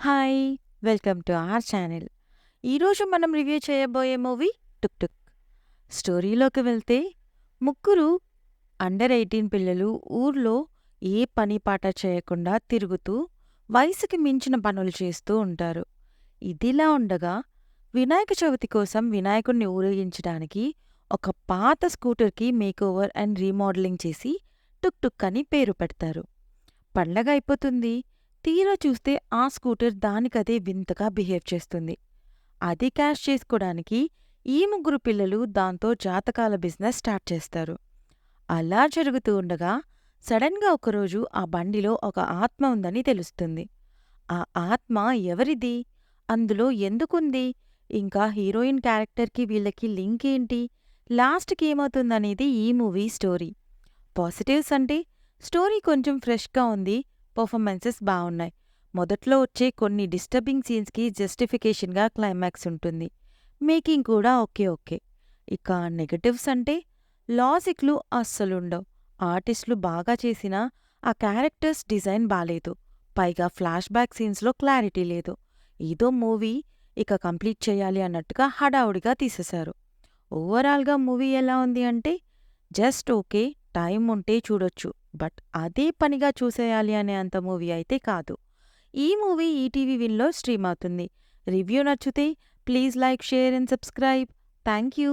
Hi! Welcome to our channel. ఈరోజు మనం review చేయబోయే మూవీ 'టుక్ టుక్'. స్టోరీలోకి వెళ్తే ముగ్గురు అండర్ 18 పిల్లలు ఊర్లో ఏ పని పాట చేయకుండా తిరుగుతూ వయసుకి మించిన పనులు చేస్తూ ఉంటారు. ఇదిలా ఉండగా వినాయక చవితి కోసం వినాయకుడిని ఊరేగించడానికి ఒక పాత స్కూటర్‌కి మేకోవర్ అండ్ రీమోడలింగ్ చేసి 'టుక్ టుక్' అని పేరు పెడతారు. పండగ అయిపోతుంది. తీరా చూస్తే ఆ స్కూటర్ దానికదే వింతగా బిహేవ్ చేస్తుంది. అది క్యాష్ చేసుకోడానికి ఈ ముగ్గురు పిల్లలు దాంతో జాతకాల బిజినెస్ స్టార్ట్ చేస్తారు. అలా జరుగుతూ ఉండగా సడన్గా ఒకరోజు ఆ బండిలో ఒక ఆత్మ ఉందని తెలుస్తుంది. ఆ ఆత్మ ఎవరిది? అందులో ఎందుకుంది? ఇంకా హీరోయిన్ క్యారెక్టర్‌కి వీళ్ళకి లింక్ ఏంటి? లాస్ట్‌కి ఏమవుతుందనేది ఈ మూవీ స్టోరీ. పాజిటివ్స్ అంటే స్టోరీ కొంచెం ఫ్రెష్‌గా ఉంది. పెర్ఫార్మెన్సెస్ బావున్నాయి. మొదట్లో వచ్చే కొన్ని డిస్టర్బింగ్ సీన్స్‌కి జస్టిఫికేషన్‌గా క్లైమాక్స్ ఉంటుంది. మేకింగ్ కూడా ఓకే ఓకే. ఇక నెగటివ్స్ అంటే లాజిక్‌లు అస్సలుండవు. ఆర్టిస్టులు బాగా చేసినా ఆ క్యారెక్టర్స్ డిజైన్ బాలేదు. పైగా ఫ్లాష్ బ్యాక్ సీన్స్‌లో క్లారిటీ లేదు. ఏదో మూవీ ఇక కంప్లీట్ చేయాలి అన్నట్టుగా హడావుడిగా తీసేశారు. ఓవరాల్‌గా మూవీ ఎలా ఉంది అంటే జస్ట్ ఓకే. టైం ఉంటే చూడొచ్చు. బట్ అదే పనిగా చూసేయాలి అనే అంత మూవీ అయితే కాదు. ఈ మూవీ ఈటీవీ విన్‌లో స్ట్రీమ్ అవుతుంది. రివ్యూ నచ్చితే please like, share and subscribe. Thank you.